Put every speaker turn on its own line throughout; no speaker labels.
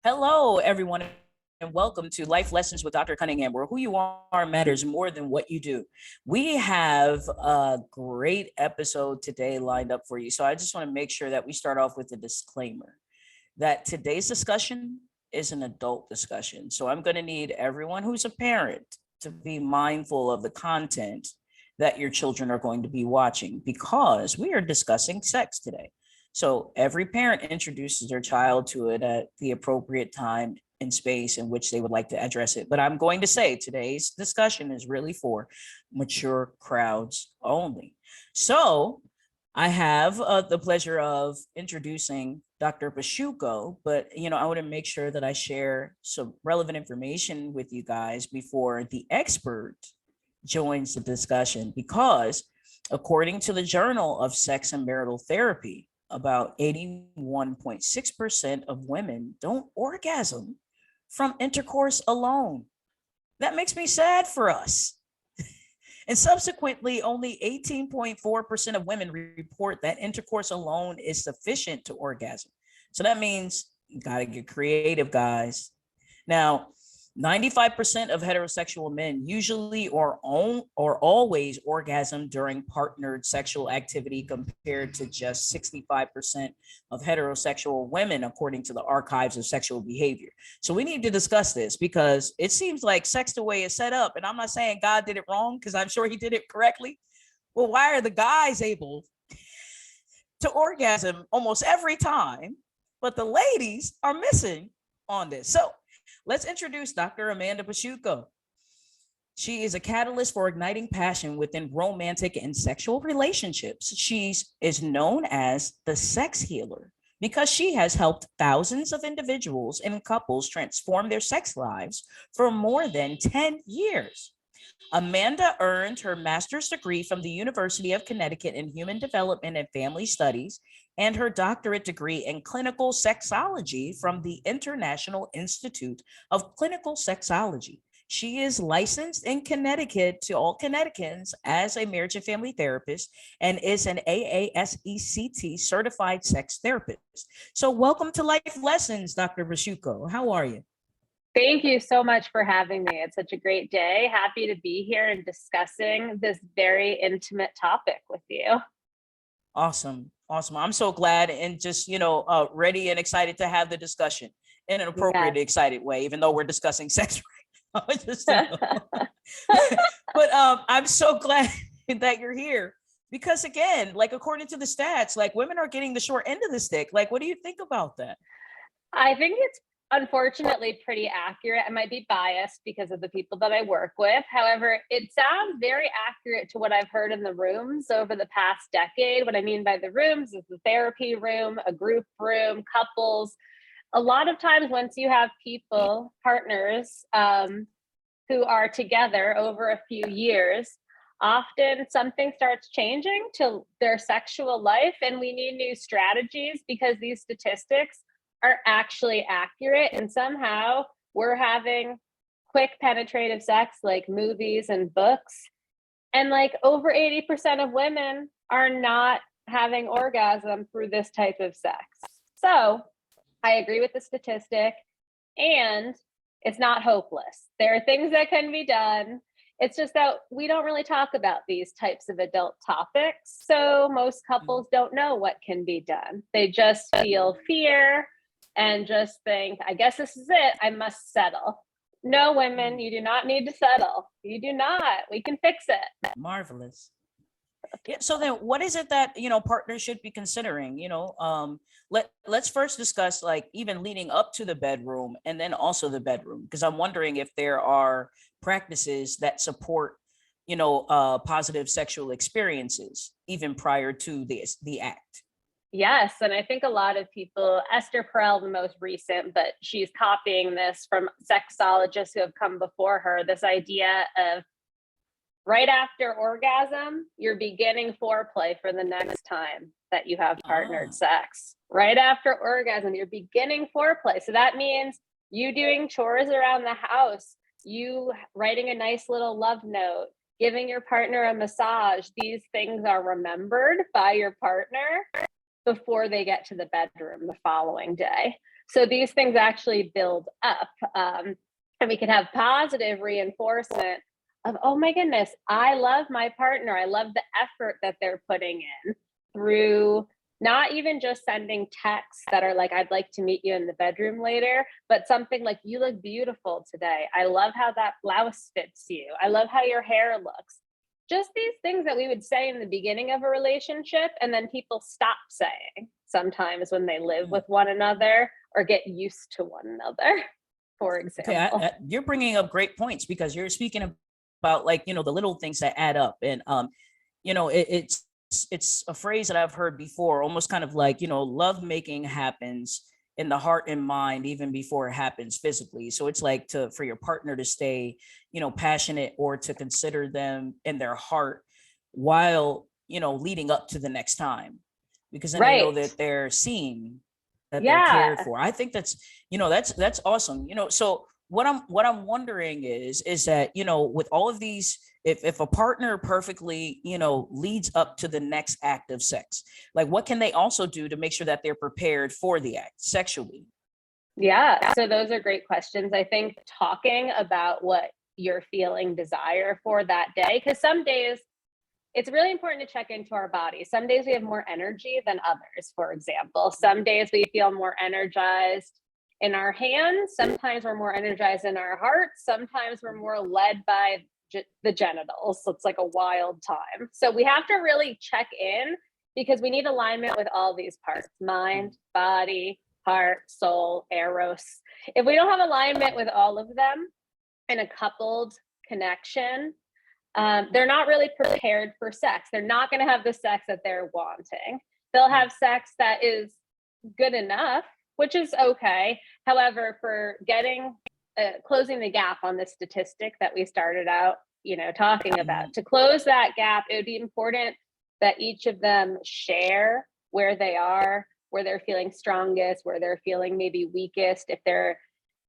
Hello, everyone, and welcome to Life Lessons with Dr. Cunningham, where who you are matters more than what you do. We have a great episode today lined up for you. So I just want to make sure that we start off with a disclaimer that today's discussion is an adult discussion. So I'm going to need everyone who's a parent to be mindful of the content that your children are going to be watching because we are discussing sex today. So every parent introduces their child to it at the appropriate time and space in which they would like to address it. But I'm going to say today's discussion is really for mature crowds only. So I have the pleasure of introducing Dr. Pasciucco, but I want to make sure that I share some relevant information with you guys before the expert joins the discussion because according to the Journal of Sex and Marital Therapy, about 81.6% of women don't orgasm from intercourse alone. That makes me sad for us. And subsequently, only 18.4% of women report that intercourse alone is sufficient to orgasm. So that means you got to get creative, guys. Now, 95% of heterosexual men usually or always orgasm during partnered sexual activity compared to just 65% of heterosexual women, according to the archives of sexual behavior. So we need to discuss this because it seems like sex the way it's set up. And I'm not saying God did it wrong because I'm sure he did it correctly. Well, why are the guys able to orgasm almost every time, but the ladies are missing on this? So let's introduce Dr. Amanda Pasciucco. She is a catalyst for igniting passion within romantic and sexual relationships. She is known as the sex healer because she has helped thousands of individuals and couples transform their sex lives for more than 10 years. Amanda earned her master's degree from the University of Connecticut in Human Development and Family Studies and her doctorate degree in clinical sexology from the International Institute of Clinical Sexology. She is licensed in Connecticut to all Connecticutans as a marriage and family therapist and is an AASECT certified sex therapist. So welcome to Life Lessons, Dr. Pasciucco. How are you?
Thank you so much for having me. It's such a great day. Happy to be here and discussing this very intimate topic with you.
Awesome. Awesome. I'm so glad and just, ready and excited to have the discussion in an appropriate, excited way, even though we're discussing sex right now. Just, but I'm so glad that you're here because again, like according to the stats, like women are getting the short end of the stick. Like, what do you think about that?
I think it's unfortunately pretty accurate. I might be biased because of the people that I work with. However, it sounds very accurate to what I've heard in the rooms over the past decade. What I mean by the rooms is the therapy room, a group room, couples. A lot of times once you have people, partners, who are together over a few years, often something starts changing to their sexual life and we need new strategies because these statistics are actually accurate and somehow we're having quick penetrative sex like movies and books and like over 80% of women are not having orgasm through this type of sex. So I agree with the statistic and it's not hopeless. There are things that can be done. It's just that we don't really talk about these types of adult topics. So most couples don't know what can be done. They just feel fear and just think, I guess this is it. I must settle. No, women, you do not need to settle. You do not. We can fix it.
Marvelous. Yeah, so then what is it that, partners should be considering? Let's first discuss like even leading up to the bedroom and then also the bedroom, because I'm wondering if there are practices that support, positive sexual experiences even prior to the act.
Yes, and I think a lot of people, Esther Perel, the most recent, but she's copying this from sexologists who have come before her, this idea of right after orgasm, you're beginning foreplay for the next time that you have partnered sex. Right after orgasm, you're beginning foreplay. So that means you doing chores around the house, you writing a nice little love note, giving your partner a massage. These things are remembered by your partner before they get to the bedroom the following day. So these things actually build up, and we can have positive reinforcement of, oh my goodness, I love my partner. I love the effort that they're putting in through not even just sending texts that are like, I'd like to meet you in the bedroom later, but something like, you look beautiful today. I love how that blouse fits you. I love how your hair looks. Just these things that we would say in the beginning of a relationship, and then people stop saying sometimes when they live with one another or get used to one another, for example.
Okay, you're bringing up great points, because you're speaking about, like, the little things that add up. And it's a phrase that I've heard before, almost kind of like, love making happens in the heart and mind even before it happens physically. So it's like, for your partner to stay passionate, or to consider them in their heart while leading up to the next time, because then they know that they're seen, that they're cared for. I think that's that's awesome. So what I'm wondering is that with all of these, if a partner perfectly leads up to the next act of sex, like, what can they also do to make sure that they're prepared for the act sexually?
Yeah, so those are great questions. I think talking about what you're feeling desire for that day, because some days it's really important to check into our body. Some days we have more energy than others, for example. Some days we feel more energized in our hands. Sometimes we're more energized in our hearts. Sometimes we're more led by the genitals. So it's like a wild time. So we have to really check in, because we need alignment with all these parts: mind, body, heart, soul, eros. If we don't have alignment with all of them in a coupled connection, they're not really prepared for sex. They're not going to have the sex that they're wanting. They'll have sex that is good enough, which is okay. However, for getting closing the gap on the statistic that we started out, talking about, to close that gap, it would be important that each of them share where they are, where they're feeling strongest, where they're feeling maybe weakest. If they're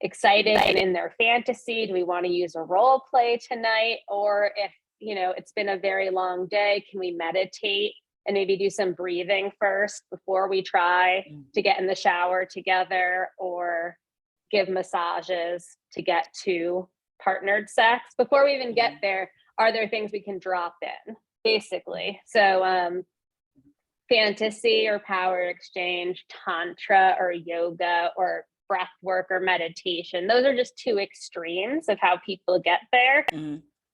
excited and in their fantasy, do we want to use a role play tonight? Or if it's been a very long day, can we meditate and maybe do some breathing first before we try to get in the shower together, or give massages to get to partnered sex? Before we even get there, are there things we can drop in, basically? So fantasy or power exchange, tantra or yoga or breath work or meditation, those are just two extremes of how people get there.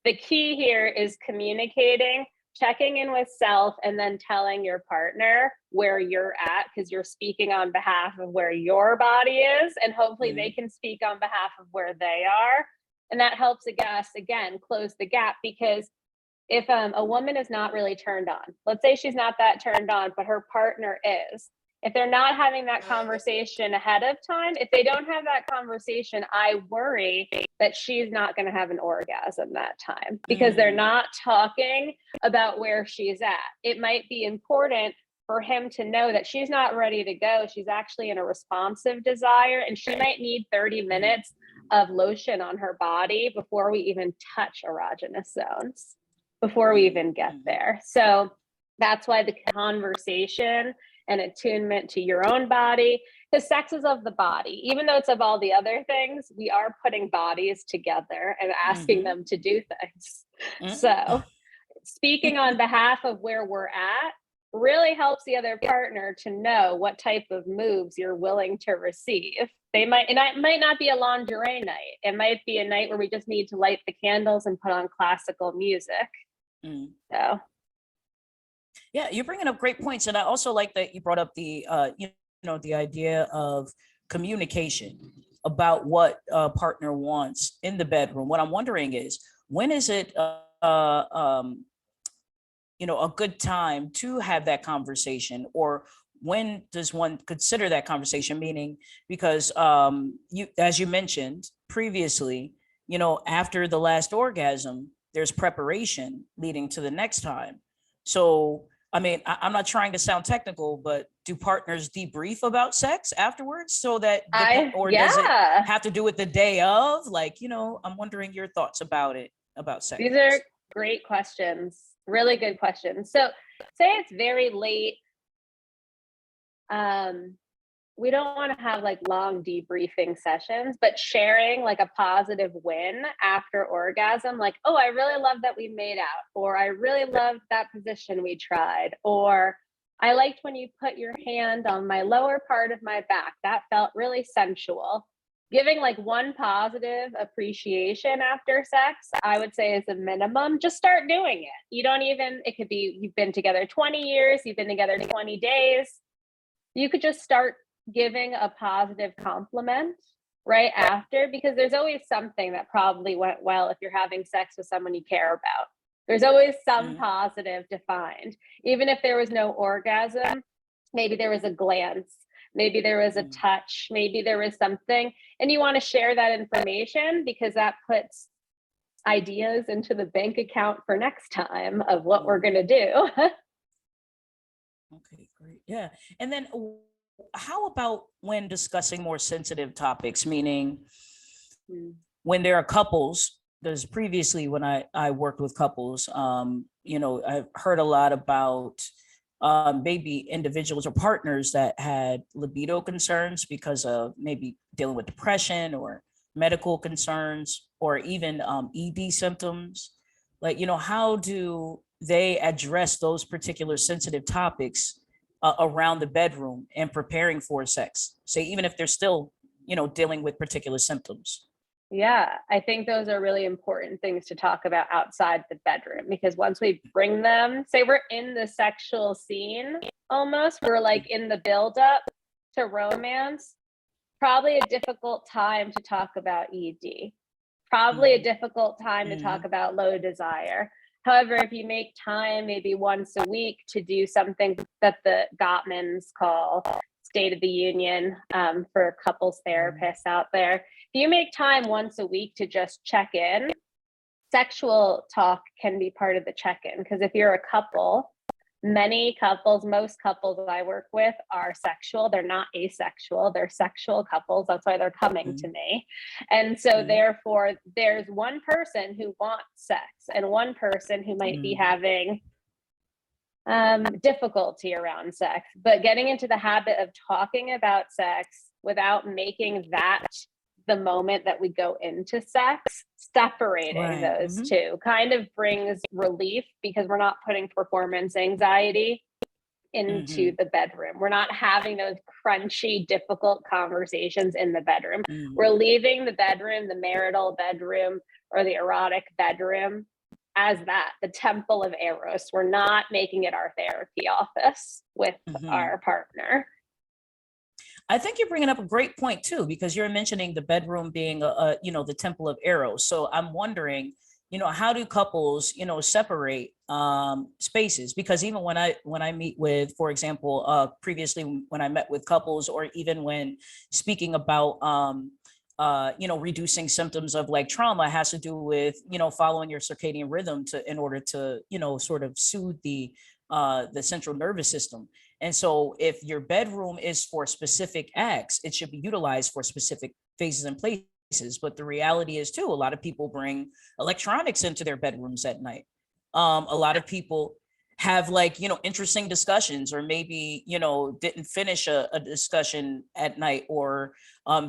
The key here is communicating, checking in with self, and then telling your partner where you're at, because you're speaking on behalf of where your body is, and hopefully they can speak on behalf of where they are. And that helps us, again, close the gap. Because if a woman is not really turned on, let's say she's not that turned on, but her partner is, if they're not having that conversation ahead of time, if they don't have that conversation, I worry that she's not going to have an orgasm that time, because they're not talking about where she's at. It might be important for him to know that she's not ready to go. She's actually in a responsive desire, and she might need 30 minutes of lotion on her body before we even touch erogenous zones, before we even get there. So that's why the conversation and attunement to your own body, because sex is of the body. Even though it's of all the other things, we are putting bodies together and asking them to do things. So speaking on behalf of where we're at really helps the other partner to know what type of moves you're willing to receive. It might not be a lingerie night. It might be a night where we just need to light the candles and put on classical music. So
yeah, you're bringing up great points. And I also like that you brought up the the idea of communication about what a partner wants in the bedroom. What I'm wondering is, when is it a good time to have that conversation, or when does one consider that conversation? Meaning, because as you mentioned previously, after the last orgasm, there's preparation leading to the next time. So, I mean, I'm not trying to sound technical, but do partners debrief about sex afterwards, so that, does it have to do with the day of? Like, I'm wondering your thoughts about it, about sex.
These are great questions. Really good questions. So say it's very late we don't want to have like long debriefing sessions, but sharing like a positive win after orgasm, like, oh, I really love that we made out, or I really loved that position we tried, or I liked when you put your hand on my lower part of my back. That felt really sensual. Giving like one positive appreciation after sex, I would say is a minimum. Just start doing it. You don't even, it could be you've been together 20 years, you've been together 20 days. You could just start giving a positive compliment right after, because there's always something that probably went well if you're having sex with someone you care about. There's always some positive to find. Even if there was no orgasm, maybe there was a glance, maybe there was a touch, maybe there was something, and you want to share that information because that puts ideas into the bank account for next time of what we're going to do.
Okay, great. Yeah. And then how about when discussing more sensitive topics, meaning when there are couples, because previously when I worked with couples, I've heard a lot about maybe individuals or partners that had libido concerns because of maybe dealing with depression or medical concerns, or even ED symptoms. Like, how do they address those particular sensitive topics around the bedroom and preparing for sex, say, even if they're still, dealing with particular symptoms?
Yeah, I think those are really important things to talk about outside the bedroom, because once we bring them, say we're in the sexual scene, almost, we're like in the buildup to romance, probably a difficult time to talk about ED, probably a difficult time to talk about low desire. However, if you make time maybe once a week to do something that the Gottmans call State of the Union, for couples therapists out there, if you make time once a week to just check in, sexual talk can be part of the check-in. Because if you're a couple, many couples, most couples I work with are sexual. They're not asexual. They're sexual couples. That's why they're coming to me. And so therefore, there's one person who wants sex and one person who might be having difficulty around sex. But getting into the habit of talking about sex without making that the moment that we go into sex, separating those two kind of brings relief, because we're not putting performance anxiety into the bedroom. We're not having those crunchy, difficult conversations in the bedroom. We're leaving the bedroom, the marital bedroom or the erotic bedroom, as that, the temple of Eros. We're not making it our therapy office with our partner.
I think you're bringing up a great point too, because you're mentioning the bedroom being the temple of Eros. So I'm wondering, how do couples, separate spaces? Because even when I meet with, for example, previously when I met with couples, or even when speaking about reducing symptoms of like trauma, has to do with, following your circadian rhythm in order to, sort of soothe the central nervous system. And so if your bedroom is for specific acts, it should be utilized for specific phases and places. But the reality is too, a lot of people bring electronics into their bedrooms at night. A lot of people have interesting discussions, or maybe, didn't finish a discussion at night, or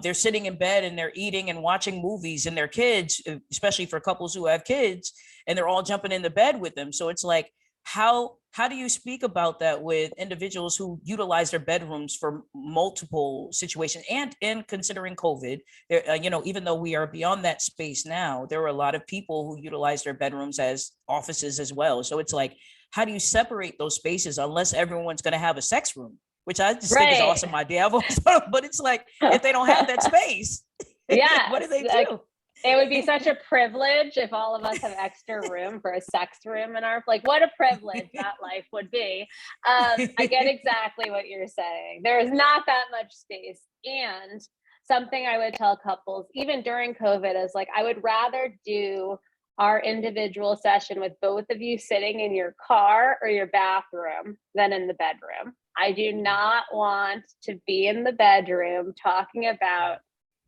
they're sitting in bed and they're eating and watching movies, and their kids, especially for couples who have kids, and they're all jumping in the bed with them. So it's like, how do you speak about that with individuals who utilize their bedrooms for multiple situations? And in considering COVID, even though we are beyond that space now, there are a lot of people who utilize their bedrooms as offices as well. So it's like, how do you separate those spaces, unless everyone's going to have a sex room, which I just think is an awesome idea. But it's like, if they don't have that space, what do they do?
It would be such a privilege if all of us have extra room for a sex room in our, what a privilege that life would be. I get exactly what you're saying. There is not that much space. And something I would tell couples, even during COVID, is like, I would rather do our individual session with both of you sitting in your car or your bathroom than in the bedroom. I do not want to be in the bedroom talking about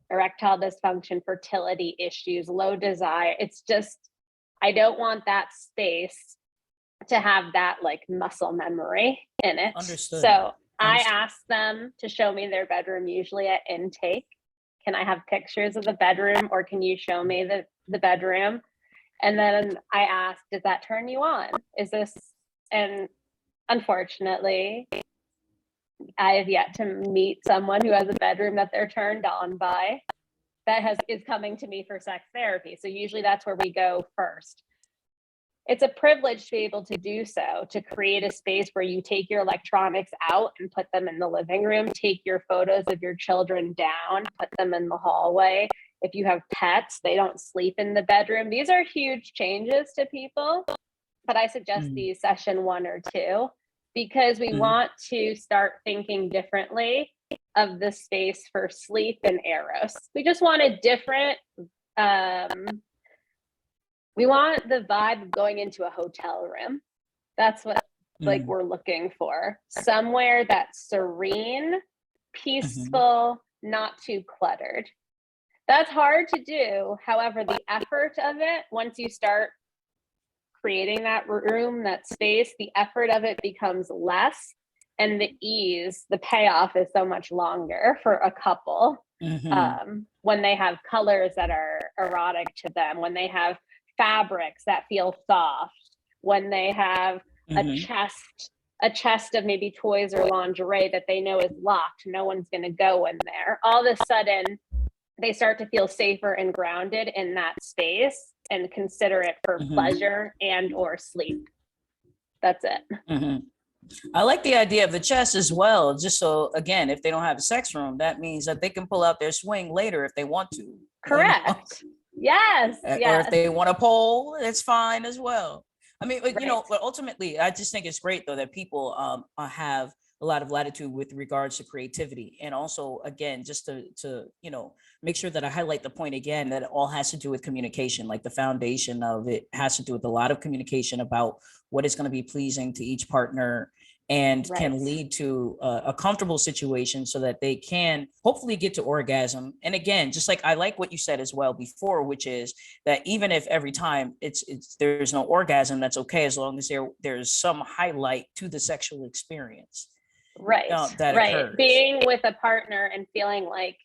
erectile dysfunction, fertility issues, low desire. It's just, I don't want that space to have that muscle memory in it.
Understood.
So I
Understood.
ask them to show me their bedroom, usually at intake. Can I have pictures of the bedroom, or can you show me the bedroom? And then I ask, does that turn you on? Is this, and unfortunately, I have yet to meet someone who has a bedroom that they're turned on by that is coming to me for sex therapy. So usually that's where we go first. It's a privilege to be able to do so, to create a space where you take your electronics out and put them in the living room, take your photos of your children down, put them in the hallway. If you have pets, they don't sleep in the bedroom. These are huge changes to people, but I suggest these session 1 or 2, because we want to start thinking differently of the space for sleep and eros. We just want a different, we want the vibe of going into a hotel room. That's what like we're looking for. Somewhere that's serene, peaceful, not too cluttered. That's hard to do. However, the effort of it, once you start creating that room, that space, the effort of it becomes less, and the ease, the payoff is so much longer for a couple. When they have colors that are erotic to them, when they have fabrics that feel soft, when they have a chest of maybe toys or lingerie that they know is locked, no one's going to go in there. All of a sudden, they start to feel safer and grounded in that space and consider it for pleasure and or sleep. That's it.
I like the idea of the chest as well. Just so, again, if they don't have a sex room, that means that they can pull out their swing later if they want to.
Correct. Yes.
Or if they want a pole, it's fine as well. I mean,
Right.
but ultimately, I just think it's great, though, that people have a lot of latitude with regards to creativity. And also, again, just to make sure that I highlight the point again, that it all has to do with communication. Like the foundation of it has to do with a lot of communication about what is going to be pleasing to each partner, and can lead to a comfortable situation so that they can hopefully get to orgasm. And again, just like I like what you said as well before, which is that even if every time there's no orgasm, that's okay, as long as there's some highlight to the sexual experience.
Right.
That occurs.
Being with a partner and feeling like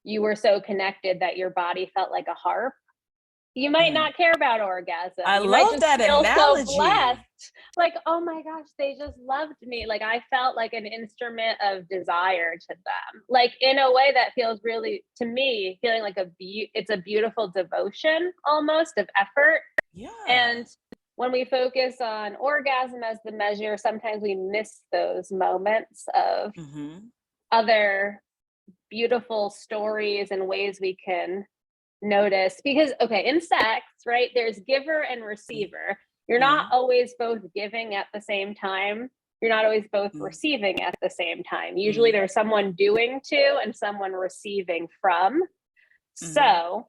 you were so connected that your body felt like a harp. You might not care about orgasm.
I
you
love
might just
that
feel
analogy.
So blessed. Like, oh my gosh, they just loved me. Like I felt like an instrument of desire to them. Like in a way that feels really, to me, feeling like it's a beautiful devotion almost of effort.
Yeah.
And when we focus on orgasm as the measure, sometimes we miss those moments of other beautiful stories and ways we can notice. Because in sex, right, there's giver and receiver. You're not always both giving at the same time. You're not always both receiving at the same time. Usually there's someone doing to and someone receiving from. So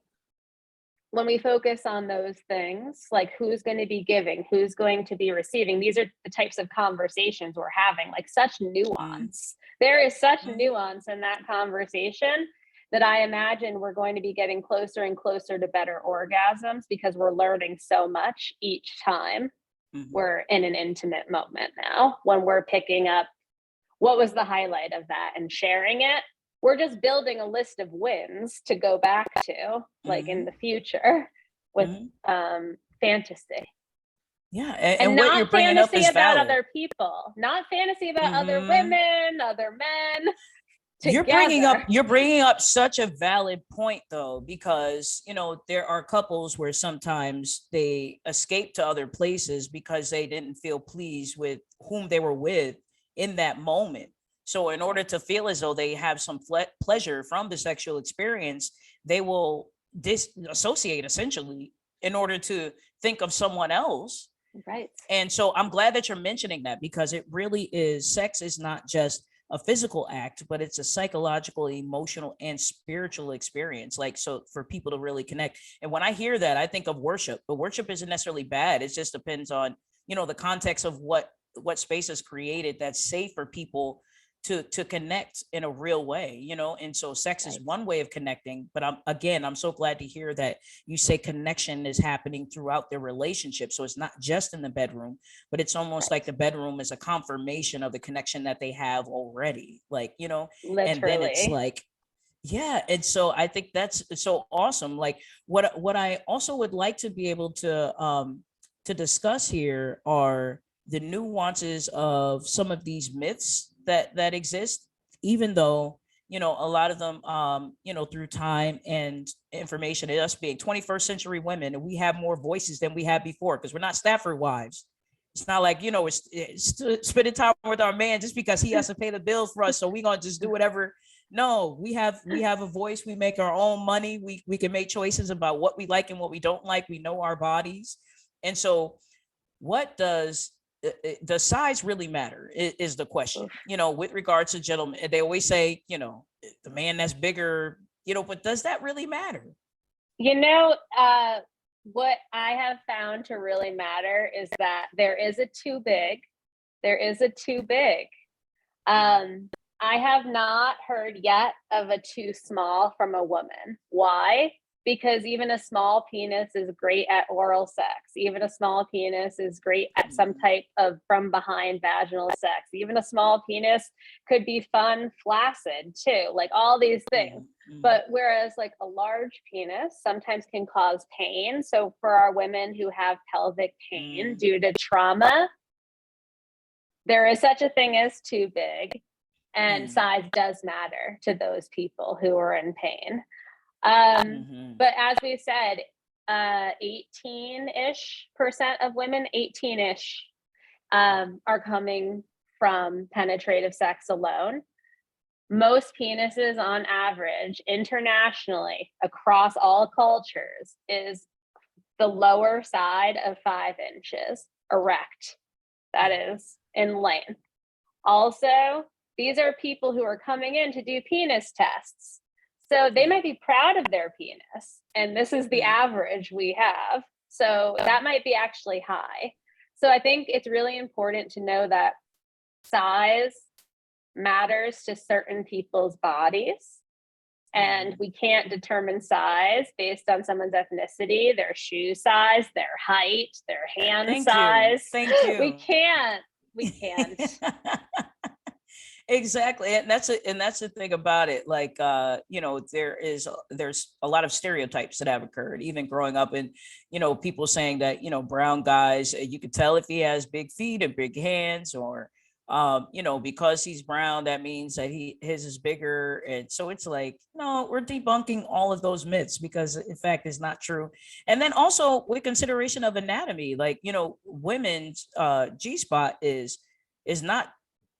when we focus on those things, like who's going to be giving, who's going to be receiving, these are the types of conversations we're having, like such nuance. There is such nuance in that conversation that I imagine we're going to be getting closer and closer to better orgasms, because we're learning so much each time we're in an intimate moment now. When we're picking up what was the highlight of that and sharing it, we're just building a list of wins to go back to, like in the future with fantasy.
Yeah,
and
what
not
you're bringing
fantasy
up is
about
valid.
other people, not fantasy about other women, other men.
Together. You're bringing up such a valid point, though, because there are couples where sometimes they escape to other places because they didn't feel pleased with whom they were with in that moment. So in order to feel as though they have some pleasure from the sexual experience, they will disassociate essentially in order to think of someone else.
Right.
And so I'm glad that you're mentioning that, because it really is, sex is not just a physical act, but it's a psychological, emotional, and spiritual experience. Like, so for people to really connect. And when I hear that, I think of worship, but worship isn't necessarily bad. It just depends on, the context of what space is created that's safe for people to connect in a real way, you know. And so sex is
Right.
one way of connecting, but I'm so glad to hear that you say connection is happening throughout their relationship. So it's not just in the bedroom, but it's almost like
Right.
the bedroom is a confirmation of the connection that they have already, like, you know. And then it's
Literally.
like, yeah. And so I think that's so awesome. Like what I also would like to be able to discuss here are the nuances of some of these myths that exist, even though, you know, a lot of them, you know, through time and information, and us being 21st century women, and we have more voices than we had before, because we're not Stafford wives. It's not like, you know, it's spending time with our man just because he has to pay the bills for us, so we gonna just do whatever. No, we have a voice. We make our own money. We can make choices about what we like and what we don't like. We know our bodies. And so what does size really matter is the question,
Oof.
you know, with regards to gentlemen. They always say, you know, the man that's bigger, you know, but does that really matter?
You know, what I have found to really matter is that there is a too big. There is a too big. Um, I have not heard yet of a too small from a woman. Why? Because even a small penis is great at oral sex. Even a small penis is great at some type of from behind vaginal sex. Even a small penis could be fun, flaccid too, like all these things. But whereas like a large penis sometimes can cause pain. So for our women who have pelvic pain due to trauma, there is such a thing as too big, and size does matter to those people who are in pain. But as we said, 18-ish% of women, 18-ish, are coming from penetrative sex alone. Most penises on average internationally across all cultures is the lower side of 5 inches erect. That is in length. Also, these are people who are coming in to do penis tests. So they might be proud of their penis, and this is the average we have. So that might be actually high. So I think it's really important to know that size matters to certain people's bodies. And we can't determine size based on someone's ethnicity, their shoe size, their height, their hand size.
Thank you.
We can't. We can't.
Exactly. And that's the thing about it. Like, you know, there's a lot of stereotypes that have occurred, even growing up. And, you know, people saying that, you know, brown guys, you could tell if he has big feet and big hands, or you know, because he's brown, that means that his is bigger. And so it's like, no, we're debunking all of those myths, because in fact it's not true. And then also with consideration of anatomy, like, you know, women's G-spot is not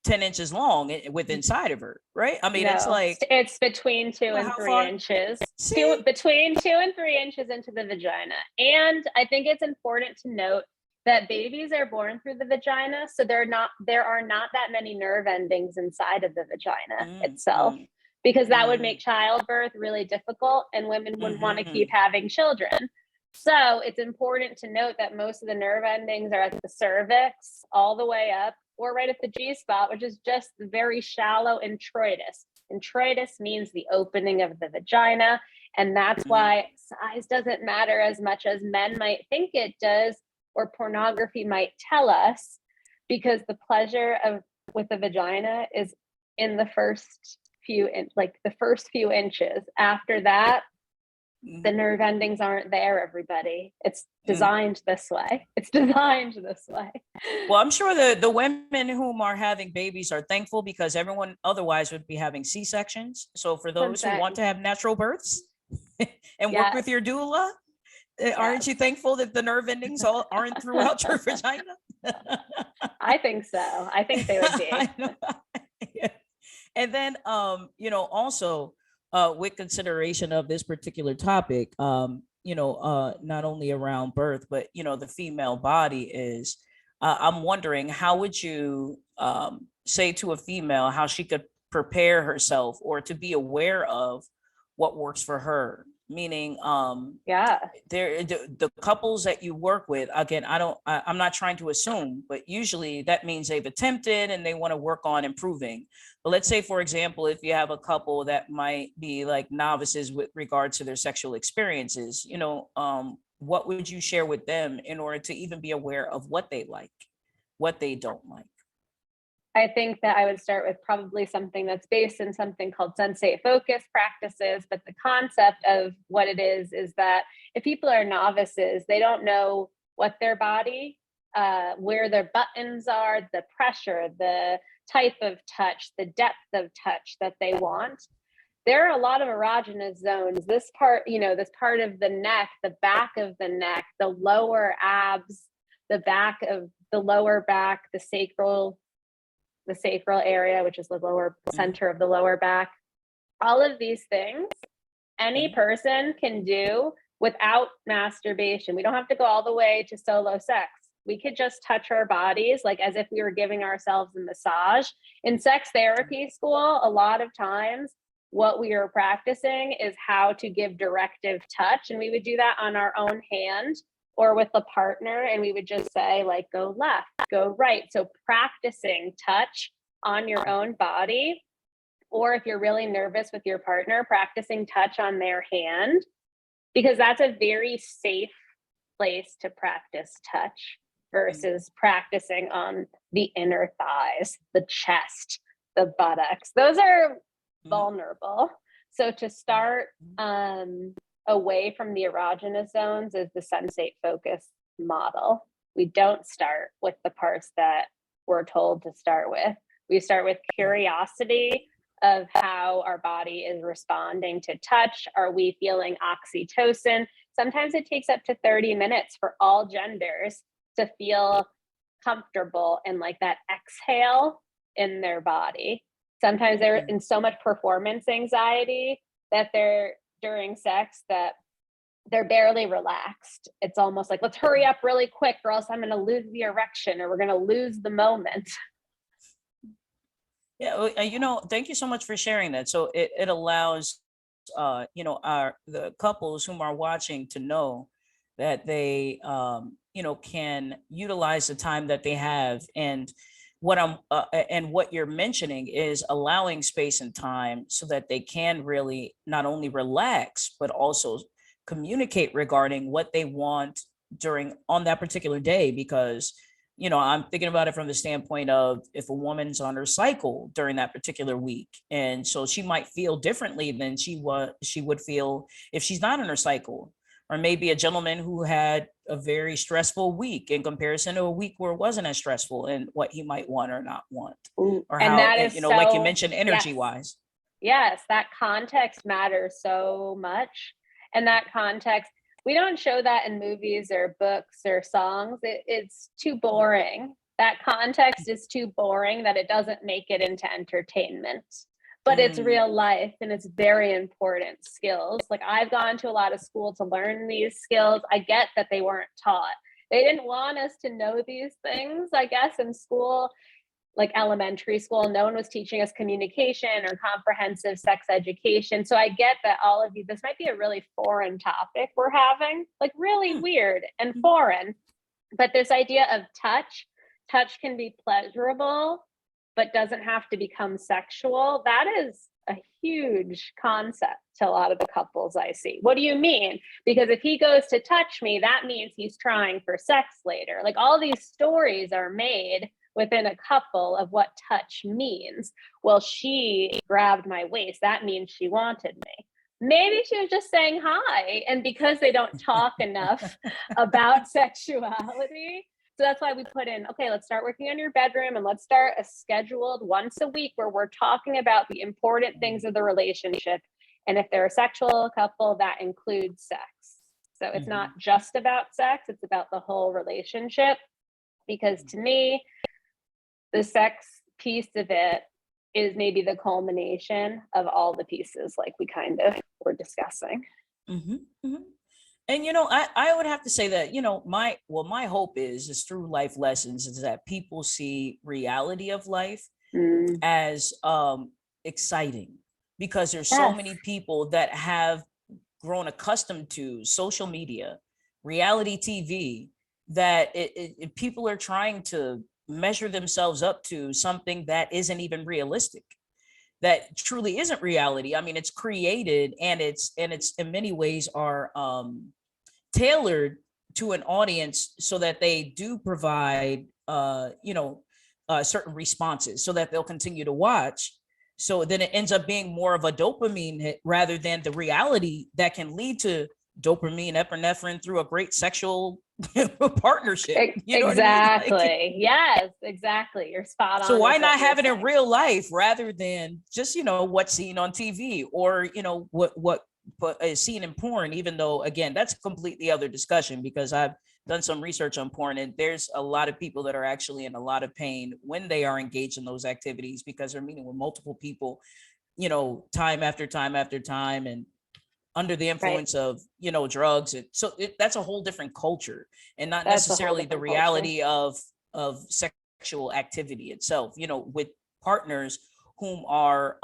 10 inches long with inside of her, right? I mean, it's
No,
like,
it's between 2 and
how
3
far?
inches.
See?
Between 2 and 3 inches into the vagina. And I think it's important to note that babies are born through the vagina, so there are not that many nerve endings inside of the vagina itself, because that would make childbirth really difficult, and women wouldn't want to keep having children. So it's important to note that most of the nerve endings are at the cervix all the way up, or right at the G-spot, which is just the very shallow introitus. Introitus means the opening of the vagina, and that's why size doesn't matter as much as men might think it does, or pornography might tell us, because the pleasure with the vagina is in the first few inches. After that, the nerve endings aren't there, everybody. It's designed this way. It's designed this way.
Well, I'm sure the women whom are having babies are thankful, because everyone otherwise would be having C-sections. So for those who want to have natural births and work with your doula, aren't you thankful that the nerve endings aren't throughout your vagina?
I think so. I think they would be.
And then, you know, also with consideration of this particular topic, you know, not only around birth, but, you know, the female body is, I'm wondering, how would you say to a female how she could prepare herself, or to be aware of what works for her? meaning
Yeah.
the couples that you work with, again, I'm not trying to assume, but usually that means they've attempted and they want to work on improving. But let's say, for example, if you have a couple that might be like novices with regards to their sexual experiences, what would you share with them in order to even be aware of what they like, what they don't like?
I think that I would start with probably something that's based in something called sensate focus practices. But the concept of what it is that if people are novices, they don't know what their body, where their buttons are, the pressure, the type of touch, the depth of touch that they want. There are a lot of erogenous zones. This part, this part of the neck, the back of the neck, the lower abs, the back of the lower back, the sacral area, which is the lower center of the lower back. All of these things, any person can do without masturbation. We don't have to go all the way to solo sex. We could just touch our bodies like as if we were giving ourselves a massage. In sex therapy school, a lot of times what we are practicing is how to give directive touch. And we would do that on our own hand or with a partner. And we would just say like, go left, go right. So practicing touch on your own body, or if you're really nervous with your partner, practicing touch on their hand, because that's a very safe place to practice touch versus practicing on the inner thighs, the chest, the buttocks. Those are vulnerable. So to start away from the erogenous zones is the sensate focus model. We don't start with the parts that we're told to start with. We start with curiosity of how our body is responding to touch. Are we feeling oxytocin? Sometimes it takes up to 30 minutes for all genders to feel comfortable and like that exhale in their body. Sometimes they're in so much performance anxiety that they're during sex that they're barely relaxed. It's almost like, let's hurry up really quick or else I'm going to lose the erection or we're going to lose the moment.
Yeah, thank you so much for sharing that. So it allows, the couples whom are watching to know that they, can utilize the time that they have. And what you're mentioning is allowing space and time so that they can really not only relax, but also communicate regarding what they want on that particular day. Because I'm thinking about it from the standpoint of if a woman's on her cycle during that particular week, and so she might feel differently than she would feel if she's not on her cycle. Or maybe a gentleman who had a very stressful week in comparison to a week where it wasn't as stressful, and what he might want or not want.
Ooh,
or
and
how,
that is
like you mentioned, energy wise.
Yes, that context matters so much. And that context, we don't show that in movies or books or songs. It's too boring. That context is too boring that it doesn't make it into entertainment. But it's real life and it's very important skills. Like I've gone to a lot of school to learn these skills. I get that they weren't taught. They didn't want us to know these things, I guess, in school. Like elementary school, no one was teaching us communication or comprehensive sex education. So I get that all of you, this might be a really foreign topic we're having, like really weird and foreign. But this idea of touch can be pleasurable, but doesn't have to become sexual. That is a huge concept to a lot of the couples I see. What do you mean? Because if he goes to touch me, that means he's trying for sex later. Like all these stories are made within a couple of what touch means. Well, she grabbed my waist. That means she wanted me. Maybe she was just saying hi. And because they don't talk enough about sexuality, so that's why we put in, okay, let's start working on your bedroom and let's start a scheduled once a week where we're talking about the important things of the relationship. And if they're a sexual couple, that includes sex. So it's not just about sex, it's about the whole relationship. Because to me, the sex piece of it is maybe the culmination of all the pieces like we kind of were discussing.
And I would have to say that my hope is through life lessons is that people see reality of life as exciting, because there's so many people that have grown accustomed to social media, reality TV, that people are trying to measure themselves up to something that isn't even realistic, that truly isn't reality. I mean, it's created, and it's in many ways are tailored to an audience so that they do provide certain responses so that they'll continue to watch. So then it ends up being more of a dopamine hit rather than the reality that can lead to dopamine, epinephrine through a great sexual partnership. You know
exactly.
what I mean? Like,
yes, exactly. You're spot on.
so why
with
not
what you're
have it in
saying.
real life rather than just, what's seen on TV, or, what is seen in porn, even though, again, that's a completely other discussion, because I've done some research on porn, and there's a lot of people that are actually in a lot of pain when they are engaged in those activities, because they're meeting with multiple people, time after time after time, and under the
Right.
influence of, drugs. That's a whole different culture, and not
That's a whole
necessarily the
different culture.
reality of sexual activity itself, with partners whom are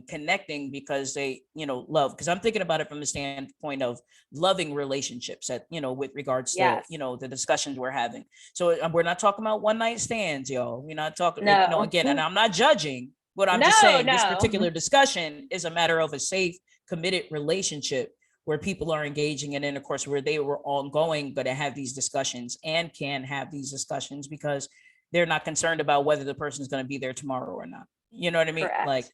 connecting because they, love. Because I'm thinking about it from the standpoint of loving relationships, that, with regards to,
Yes.
the discussions we're having. So we're not talking about one night stands, y'all. We're not talking,
No.
again, and I'm not judging, but I'm just
No,
saying this
no.
particular discussion is a matter of a safe, committed relationship where people are engaging, and then of course where they were ongoing, going to have these discussions and can have these discussions because they're not concerned about whether the person's going to be there tomorrow or not. You know what I mean? Like,
Correct.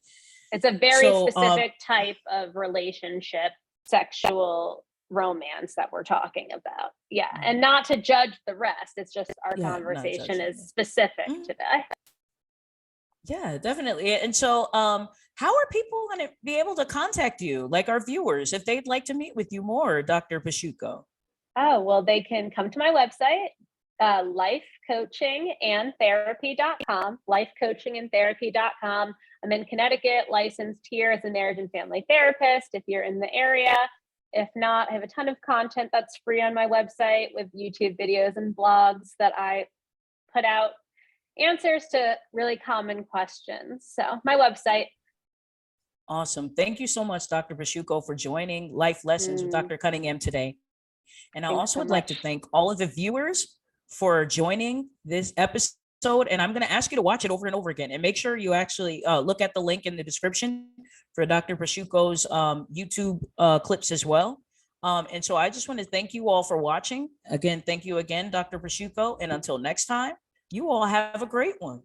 It's a very
so
specific type of relationship, sexual romance that we're talking about. Yeah. And not to judge the rest. It's just our
yeah, not
conversation
judging.
is specific
Mhm.
today.
Yeah, definitely. And so how are people going to be able to contact you, like our viewers, if they'd like to meet with you more, Dr. Pasciucco?
Oh, well, they can come to my website, lifecoachingandtherapy.com, lifecoachingandtherapy.com. I'm in Connecticut, licensed here as a marriage and family therapist if you're in the area. If not, I have a ton of content that's free on my website with YouTube videos and blogs that I put out answers to really common questions. So my website.
Awesome. Thank you so much, Dr. Pasciucco, for joining Life Lessons with Dr. Cunningham today. And I
Thanks
also
so
would like to
much.
thank all of the viewers for joining this episode. And I'm going to ask you to watch it over and over again, and make sure you actually look at the link in the description for Dr. Pasciucco's YouTube clips as well. And so I just want to thank you all for watching. Again, thank you again, Dr. Pasciucco. And until next time, you all have a great one.